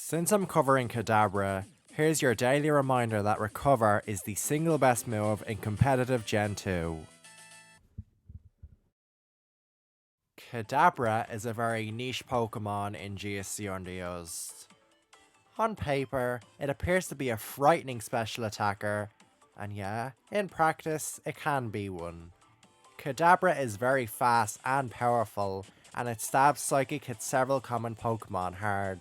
Since I'm covering Kadabra, here's your daily reminder that Recover is the single best move in competitive Gen 2. Kadabra is a very niche Pokemon in GSC underused. On paper, it appears to be a frightening special attacker, and yeah, in practice, it can be one. Kadabra is very fast and powerful, and its stab psychic hits several common Pokemon hard.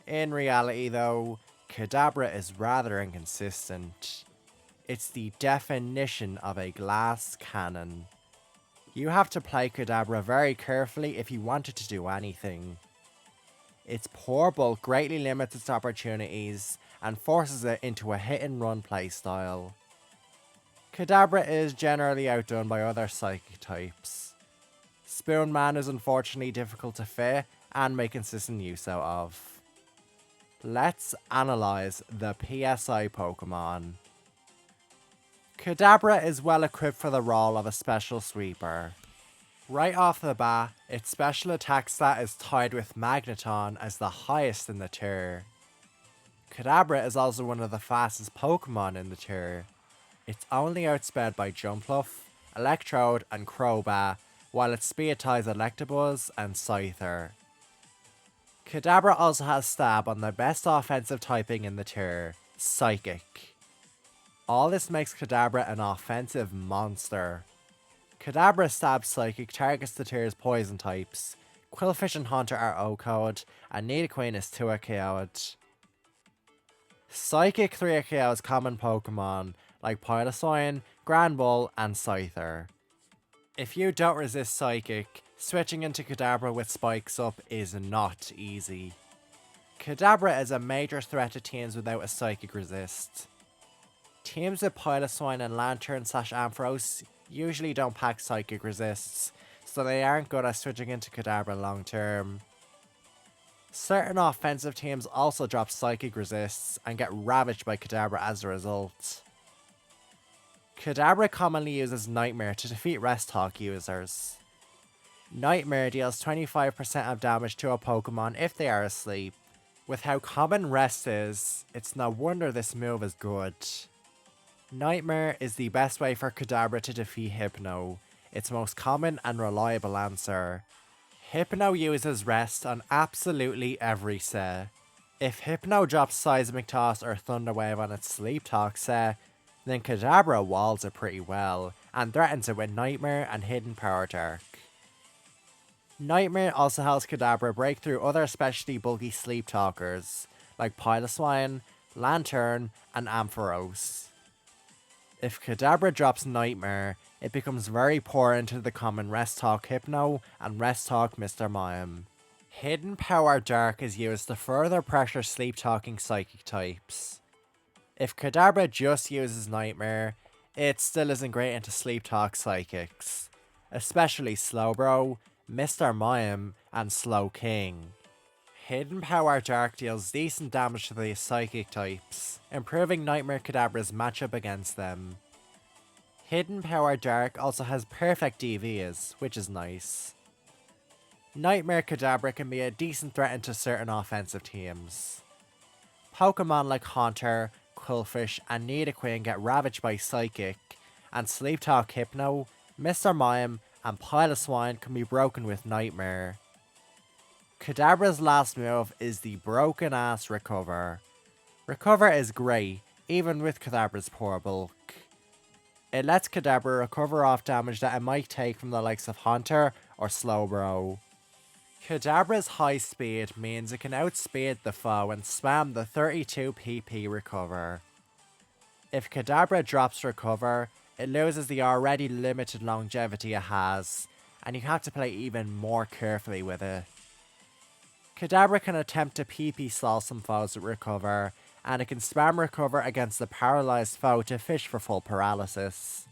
In reality though, Kadabra is rather inconsistent. It's the definition of a glass cannon. You have to play Kadabra very carefully if you want it to do anything. Its poor bulk greatly limits its opportunities and forces it into a hit and run playstyle. Kadabra is generally outdone by other psychic types. Spoonman is unfortunately difficult to fit and make consistent use out of. Let's analyze the PSI Pokemon. Kadabra is well equipped for the role of a special sweeper. Right off the bat, its special attack stat is tied with Magneton as the highest in the tier. Kadabra is also one of the fastest Pokemon in the tier. It's only outsped by Jumpluff, Electrode and Crobat, while its speed ties Electabuzz and Scyther. Kadabra also has stab on the best offensive typing in the tier, Psychic. All this makes Kadabra an offensive monster. Kadabra's stab Psychic targets the tier's poison types. Qwilfish and Haunter are O-code, and Nidoqueen is 2-KO'd. Psychic 3-KOs common Pokemon like Piloswine, Granbull and Scyther. If you don't resist Psychic, switching into Kadabra with spikes up is not easy. Kadabra is a major threat to teams without a Psychic resist. Teams with Piloswine and Lantern/Ampharos usually don't pack Psychic resists, so they aren't good at switching into Kadabra long term. Certain offensive teams also drop Psychic resists and get ravaged by Kadabra as a result. Kadabra commonly uses Nightmare to defeat Rest Talk users. Nightmare deals 25% of damage to a Pokemon if they are asleep. With how common Rest is, it's no wonder this move is good. Nightmare is the best way for Kadabra to defeat Hypno, its most common and reliable answer. Hypno uses Rest on absolutely every set. If Hypno drops Seismic Toss or Thunder Wave on its Sleep Talk set, then Kadabra walls it pretty well, and threatens it with Nightmare and Hidden Power Dark. Nightmare also helps Kadabra break through other especially bulky Sleep Talkers, like Piloswine, Lantern, and Ampharos. If Kadabra drops Nightmare, it becomes very poor into the common Rest Talk Hypno and Rest Talk Mr. Mime. Hidden Power Dark is used to further pressure Sleep Talking Psychic types. If Kadabra just uses Nightmare, it still isn't great into Sleep Talk Psychics, especially Slowbro, Mr. Mime, and Slowking. Hidden Power Dark deals decent damage to these Psychic types, improving Nightmare Kadabra's matchup against them. Hidden Power Dark also has perfect DVs, which is nice. Nightmare Kadabra can be a decent threat into certain offensive teams. Pokemon like Haunter, Qwilfish and Nidoqueen get ravaged by Psychic, and Sleep Talk Hypno, Mr. Mime and Piloswine can be broken with Nightmare. Kadabra's last move is the broken ass Recover. Recover is great, even with Kadabra's poor bulk. It lets Kadabra recover off damage that it might take from the likes of Haunter or Slowbro. Kadabra's high speed means it can outspeed the foe and spam the 32 PP Recover. If Kadabra drops Recover, it loses the already limited longevity it has, and you have to play even more carefully with it. Kadabra can attempt to PP stall some foes with Recover, and it can spam Recover against the paralysed foe to fish for full paralysis.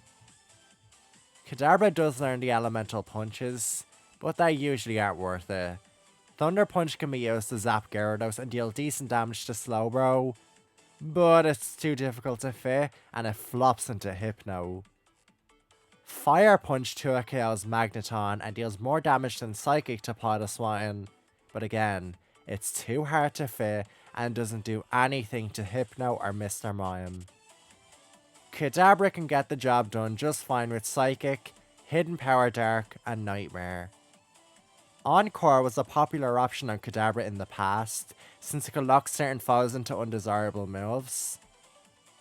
Kadabra does learn the elemental punches, but they usually aren't worth it. Thunder Punch can be used to zap Gyarados and deal decent damage to Slowbro, but it's too difficult to fit and it flops into Hypno. Fire Punch 2-KOs Magneton and deals more damage than Psychic to Piloswine, but again, It's too hard to fit and doesn't do anything to Hypno or Mr. Mime. Kadabra can get the job done just fine with Psychic, Hidden Power Dark, and Nightmare. Encore was a popular option on Kadabra in the past, since it could lock certain foes into undesirable moves.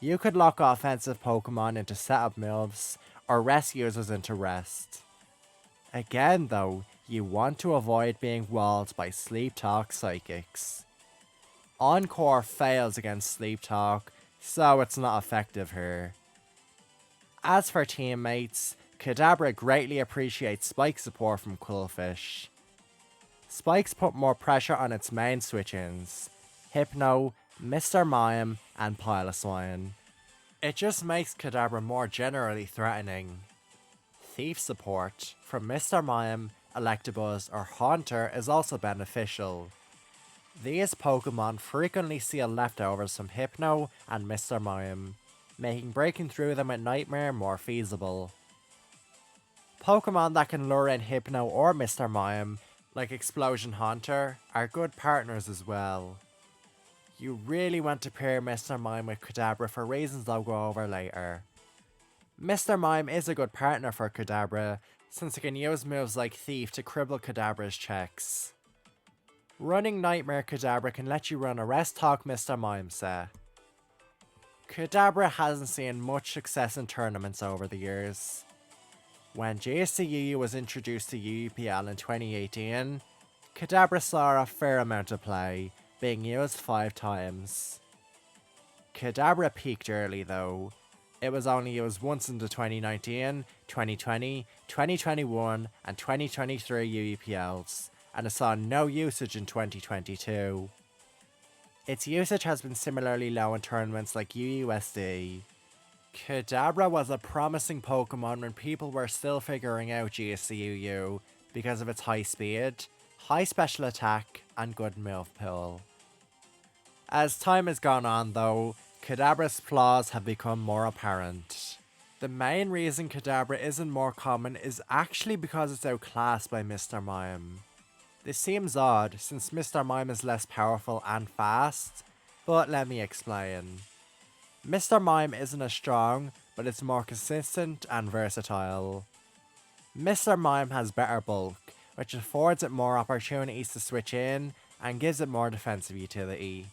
You could lock offensive Pokemon into setup moves, or rest users into rest. Again though, you want to avoid being walled by Sleep Talk Psychics. Encore fails against Sleep Talk, so it's not effective here. As for teammates, Kadabra greatly appreciates Spike support from Quillfish. Spikes put more pressure on its main switch-ins, Hypno, Mr. Mime, and Piloswine. It just makes Kadabra more generally threatening. Thief support from Mr. Mime, Electabuzz, or Haunter is also beneficial. These Pokemon frequently steal leftovers from Hypno and Mr. Mime, making breaking through them with Nightmare more feasible. Pokemon that can lure in Hypno or Mr. Mime, like Explosion Haunter, are good partners as well. You really want to pair Mr. Mime with Kadabra for reasons I'll go over later. Mr. Mime is a good partner for Kadabra, since it can use moves like Thief to cripple Kadabra's checks. Running Nightmare Kadabra can let you run a Rest Talk Mr. Mime set. Kadabra hasn't seen much success in tournaments over the years. When JCUU was introduced to UUPL in 2018, Kadabra saw a fair amount of play, being used 5 times. Kadabra peaked early though. It was only used once in the 2019, 2020, 2021 and 2023 UUPLs, and it saw no usage in 2022. Its usage has been similarly low in tournaments like UUSD. Kadabra was a promising Pokemon when people were still figuring out GSCUU because of its high speed, high special attack, and good move pool. As time has gone on though, Kadabra's flaws have become more apparent. The main reason Kadabra isn't more common is actually because it's outclassed by Mr. Mime. This seems odd since Mr. Mime is less powerful and fast, but let me explain. Mr. Mime isn't as strong, but it's more consistent and versatile. Mr. Mime has better bulk, which affords it more opportunities to switch in and gives it more defensive utility.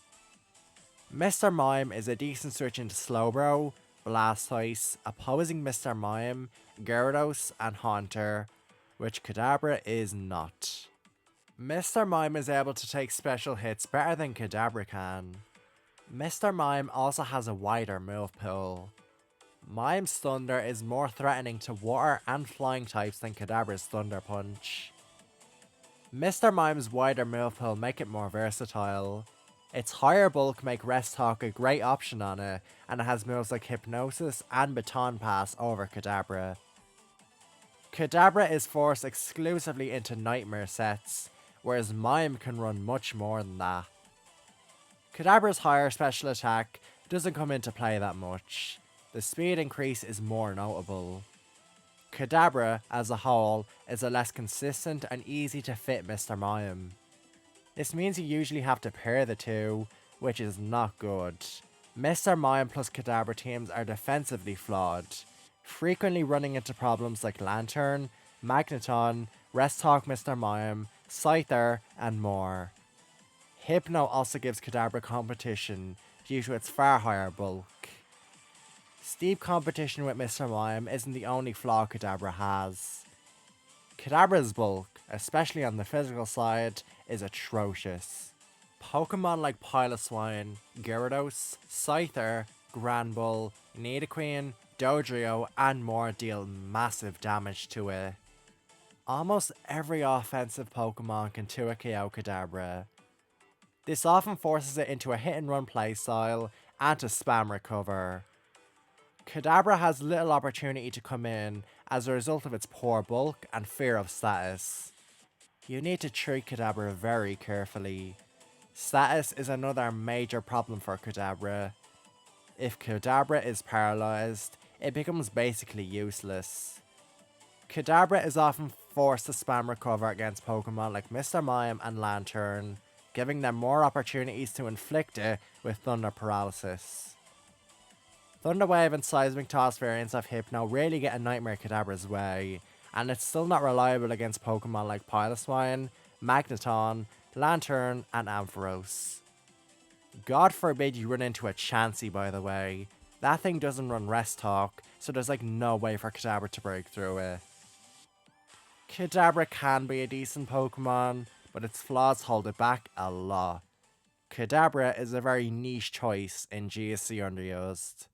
Mr. Mime is a decent switch into Slowbro, Blastoise, opposing Mr. Mime, Gyarados, and Haunter, which Kadabra is not. Mr. Mime is able to take special hits better than Kadabra can. Mr. Mime also has a wider move pool. Mime's Thunder is more threatening to water and flying types than Kadabra's Thunder Punch. Mr. Mime's wider move pool make it more versatile. Its higher bulk make Rest Talk a great option on it, and it has moves like Hypnosis and Baton Pass over Kadabra. Kadabra is forced exclusively into Nightmare sets, whereas Mime can run much more than that. Kadabra's higher special attack doesn't come into play that much. The speed increase is more notable. Kadabra, as a whole, is a less consistent and easy to fit Mr. Mime. This means you usually have to pair the two, which is not good. Mr. Mime plus Kadabra teams are defensively flawed, frequently running into problems like Lantern, Magneton, Rest Talk Mr. Mime, Scyther, and more. Hypno also gives Kadabra competition due to its far higher bulk. Steep competition with Mr. Mime isn't the only flaw Kadabra has. Kadabra's bulk, especially on the physical side, is atrocious. Pokemon like Piloswine, Gyarados, Scyther, Granbull, Nidoqueen, Dodrio, and more deal massive damage to it. Almost every offensive Pokemon can 2-KO Kadabra. This often forces it into a hit and run playstyle and to spam recover. Kadabra has little opportunity to come in as a result of its poor bulk and fear of status. You need to treat Kadabra very carefully. Status is another major problem for Kadabra. If Kadabra is paralyzed, it becomes basically useless. Kadabra is often forced to spam recover against Pokemon like Mr. Mime and Lantern, giving them more opportunities to inflict it with Thunder Paralysis. Thunder Wave and Seismic Toss variants of Hypno really get in Nightmare Kadabra's way, and it's still not reliable against Pokemon like Piloswine, Magneton, Lantern, and Ampharos. God forbid you run into a Chansey, by the way. That thing doesn't run Rest Talk, so there's like no way for Kadabra to break through it. Kadabra can be a decent Pokemon, but its flaws hold it back a lot. Kadabra is a very niche choice in GSC underused.